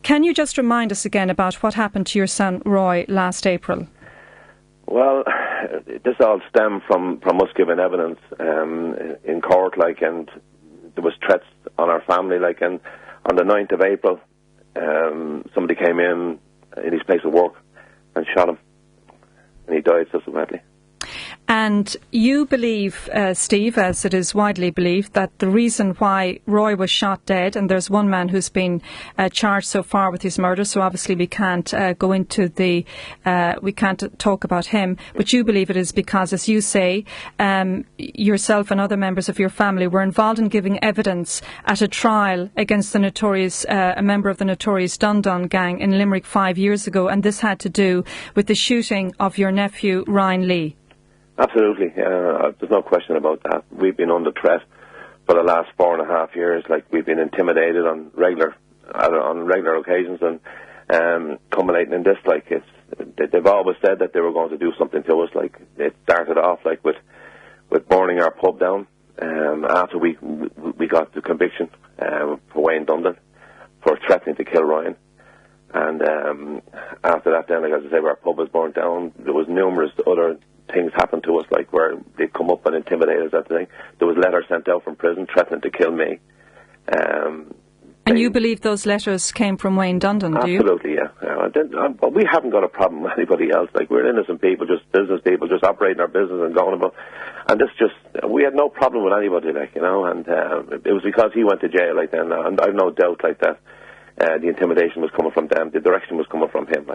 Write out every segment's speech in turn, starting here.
Can you just remind us again about what happened to your son Roy last April? Well, this all stemmed from us giving evidence in court, and there was threats on our family, and on the 9th of April, somebody came in his place of work and shot him, and he died subsequently. And you believe, Steve, as it is widely believed, that the reason why Roy was shot dead, and there's one man who's been charged so far with his murder, so obviously we can't go into we can't talk about him, but you believe it is because, as you say, yourself and other members of your family were involved in giving evidence at a trial against the notorious, a member of the notorious Dun Dun gang in Limerick 5 years ago, and this had to do with the shooting of your nephew, Ryan Lee. Absolutely. There's no question about that. We've been under threat for the last 4.5 years. We've been intimidated on regular occasions, and culminating in this. They've always said that they were going to do something to us. It started off with burning our pub down after we got the conviction for Wayne Dundon for threatening to kill Ryan. And after that, then, as I say, our pub was burnt down. There was numerous other things happened to us, where they'd come up and intimidate us. That thing. There was letters sent out from prison threatening to kill me. And you believe those letters came from Wayne Dundon, do you? Absolutely, yeah. But we haven't got a problem with anybody else. We're innocent people, just business people, just operating our business and going about. And we had no problem with anybody, and it was because he went to jail, then. And I've no doubt, that the intimidation was coming from them. The direction was coming from him,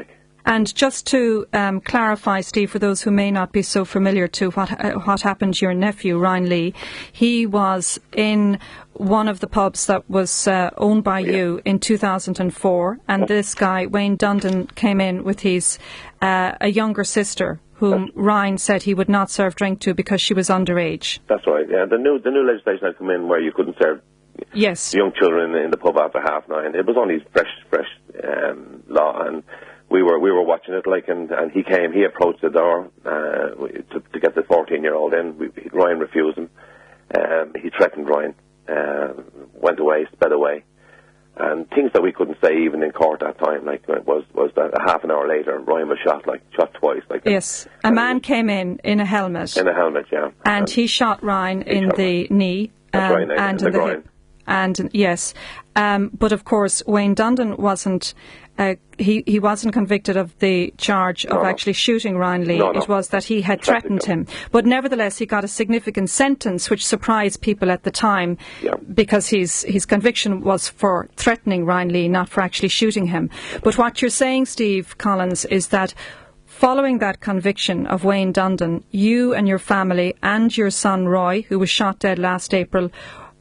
And just to clarify, Steve, for those who may not be so familiar to what happened to your nephew, Ryan Lee, he was in one of the pubs that was owned by you in 2004, and this guy, Wayne Dundon, came in with his a younger sister, whom Ryan said he would not serve drink to because she was underage. That's right, yeah. The new legislation had come in where you couldn't serve young children in the pub after 9:30. It was only fresh law, and we were watching it, and he approached the door to get the 14-year-old in. Ryan refused him. He threatened Ryan, went away, sped away, and things that we couldn't say even in court that time, was that a half an hour later, Ryan was shot twice. Yes, a man came in a helmet. In a helmet, yeah. And he shot Ryan in the knee and in the hip. And yes, but of course Wayne Dundon wasn't. He wasn't convicted of the charge of actually shooting Ryan Lee. It was that he had threatened him. But nevertheless, he got a significant sentence, which surprised people at the time, because his conviction was for threatening Ryan Lee, not for actually shooting him. But what you're saying, Steve Collins, is that following that conviction of Wayne Dundon, you and your family and your son Roy, who was shot dead last April,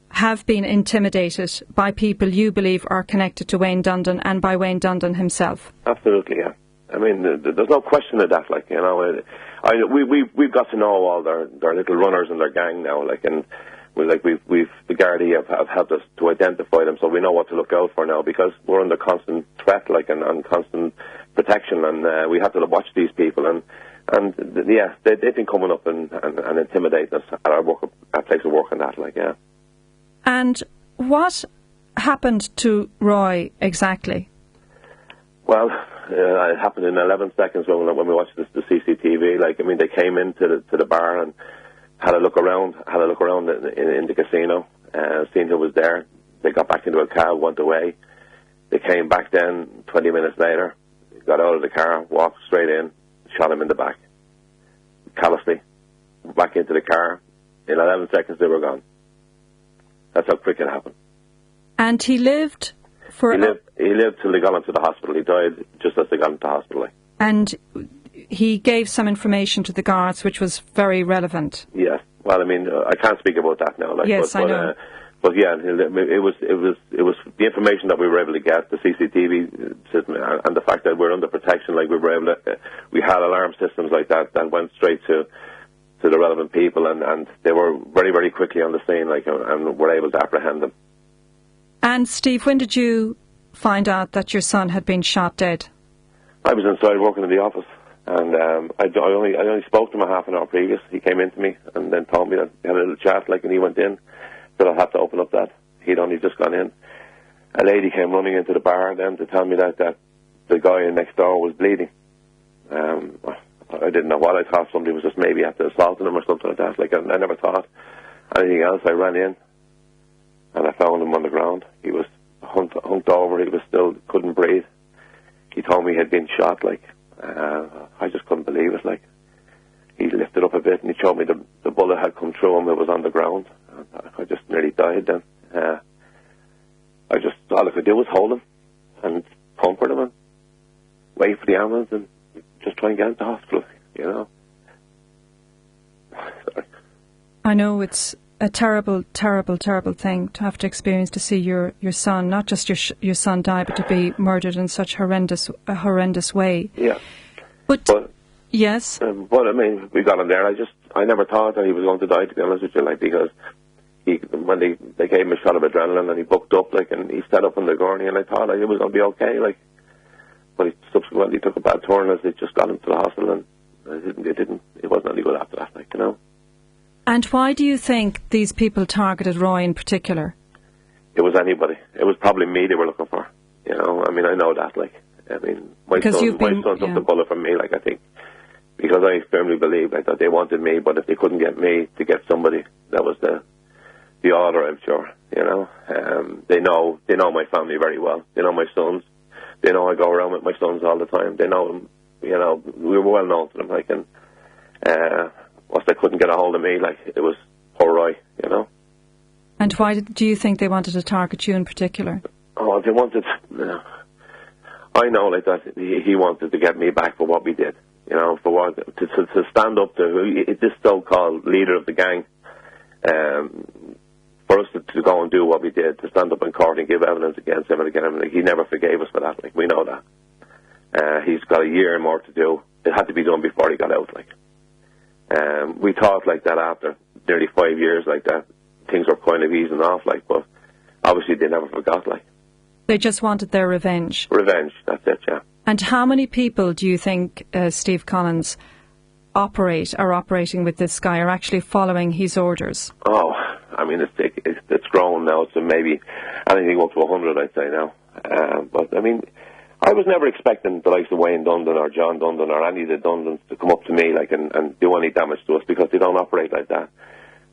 have been intimidated by people you believe are connected to Wayne Dundon and by Wayne Dundon himself. Absolutely, yeah. I mean, there's no question of that. We've got to know all their little runners in their gang now. And the Gardaí have helped us to identify them, so we know what to look out for now, because we're under constant threat, and constant protection, and we have to watch these people. And they've been coming up and intimidating us at our place of work and that, yeah. And what happened to Roy exactly? Well, it happened in 11 seconds when we watched the CCTV. They came into the bar and had a look around in the casino, seen who was there. They got back into a car, went away. They came back then 20 minutes later, got out of the car, walked straight in, shot him in the back. Callously, back into the car. In 11 seconds, they were gone. That's how quick it happened. And he lived for... He lived till they got him to the hospital. He died just as they got him to the hospital. And he gave some information to the guards, which was very relevant. Yes. Well, I can't speak about that now. Yes, I know. But yeah, it was the information that we were able to get, the CCTV system, and the fact that we're under protection. We had alarm systems like that went straight to the relevant people, and they were very, very quickly on the scene, and were able to apprehend them. And Steve, when did you find out that your son had been shot dead? I was inside working in the office, and I only spoke to him a half an hour previous. He came in to me and then told me that he had a little chat, and he went in, said I'll have to open up that. He'd only just gone in. a lady came running into the bar then to tell me that the guy next door was bleeding. I didn't know what. I thought somebody was just maybe after assaulting him or something like that. Like, I never thought anything else. I ran in and I found him on the ground. He was hunked over. He was still couldn't breathe. He told me he had been shot. Like, I just couldn't believe it. Like, he lifted up a bit and he showed me the bullet had come through him. It was on the ground. I just nearly died then. All I could do was hold him and comfort him and wait for the ambulance and just try and get him to hospital, you know. Sorry. I know it's a terrible, terrible, terrible thing to have to experience, to see your son, not just your son die, but to be murdered in such a horrendous way. Yeah. But yes. But I mean, we got him there. I never thought that he was going to die, to be honest with you, like, because when they gave him a shot of adrenaline and he bucked up, like, and he sat up in the gurney, and I thought like, it was going to be okay, like. But he subsequently took a bad turn as they just got him to the hospital, and it wasn't any good after that, like, you know. And why do you think these people targeted Roy in particular? It was anybody. It was probably me they were looking for, you know. I mean, I know that, like. I mean, my son took the bullet from me, like, I think, because I firmly believe, like, that they wanted me, but if they couldn't get me, to get somebody. That was the order, I'm sure, you know. They know my family very well. They know my sons. They know I go around with my sons all the time. They know them, you know. We were well known to them, like, and once they couldn't get a hold of me, like, it was poor Roy, you know. And why do you think they wanted to target you in particular? Oh, they wanted. I know, like, that he wanted to get me back for what we did, you know, for what to stand up to this so-called leader of the gang. For us to go and do what we did, to stand up in court and give evidence against him and against him, like, he never forgave us for that. Like, we know that. He's got a year more to do. It had to be done before he got out. Like, we thought, like, that after nearly 5 years, like, that things were kind of easing off. Like, but obviously they never forgot. Like, they just wanted their revenge. Revenge. That's it. Yeah. And how many people do you think Steve Collins are operating with this guy, are actually following his orders? Oh, I mean, it's grown now to maybe anything up to 100, I'd say now. But I mean, I was never expecting the likes of Wayne Dundon or John Dundon or any of the Dundons to come up to me, like, and do any damage to us, because they don't operate like that.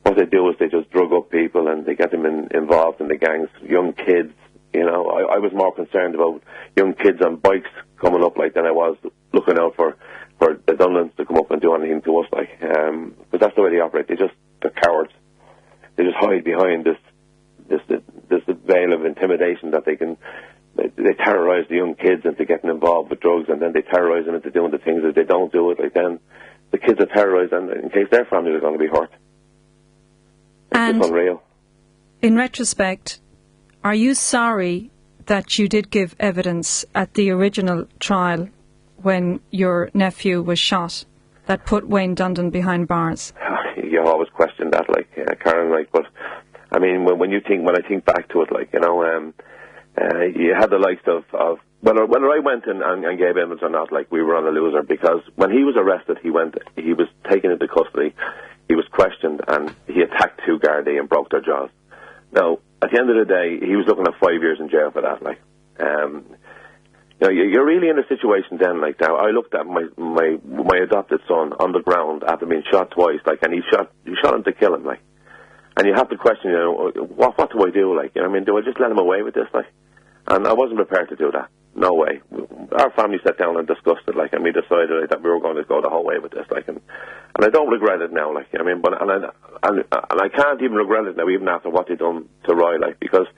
What they do is they just drug up people and they get them involved in the gangs, young kids. You know, I was more concerned about young kids on bikes coming up, like, than I was looking out for the Dunlans to come up and do anything to us, like. But that's the way they operate. They're cowards. They just hide behind this veil of intimidation that they terrorize the young kids into getting involved with drugs, and then they terrorize them into doing the things that they don't do it. Like, then the kids are terrorized, and in case their families are going to be hurt. It's just unreal. In retrospect, are you sorry that you did give evidence at the original trial when your nephew was shot that put Wayne Dundon behind bars? You always question that, like, Karen, like, but I mean, when I think back to it, like, you know, you had the likes of whether I went and gave evidence or not, like, we were on a loser, because when he was arrested, he was taken into custody, he was questioned, and he attacked two Gardaí and broke their jaws. Now, at the end of the day, he was looking at 5 years in jail for that, like. You know, you're really in a situation then, like, now. I looked at my adopted son on the ground after being shot twice, like, and he shot him to kill him, like. And you have to question, you know, what do I do, like? You know what I mean? Do I just let him away with this, like? And I wasn't prepared to do that. No way. Our family sat down and discussed it, like, and we decided, like, that we were going to go the whole way with this, like, and I don't regret it now, like, you know what I mean? But and I can't even regret it now, even after what they done to Roy, like, because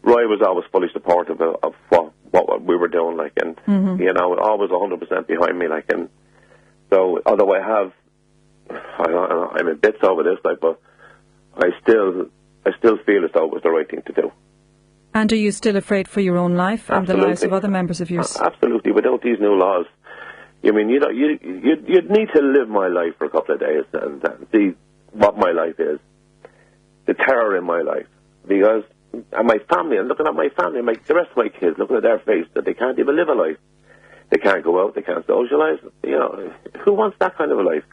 Roy was always fully supportive of what we were doing, like, and you know, always 100% behind me, like, and so although I'm in bits over this, like, but I still feel as though it was the right thing to do. And are you still afraid for your own life and Absolutely. the lives of other members of yours? Absolutely. Without these new laws, I mean, you know, you'd need to live my life for a couple of days and see what my life is, the terror in my life, because. And my family, and looking at my family, the rest of my kids, looking at their face, that they can't even live a life. They can't go out, they can't socialise. You know, who wants that kind of a life?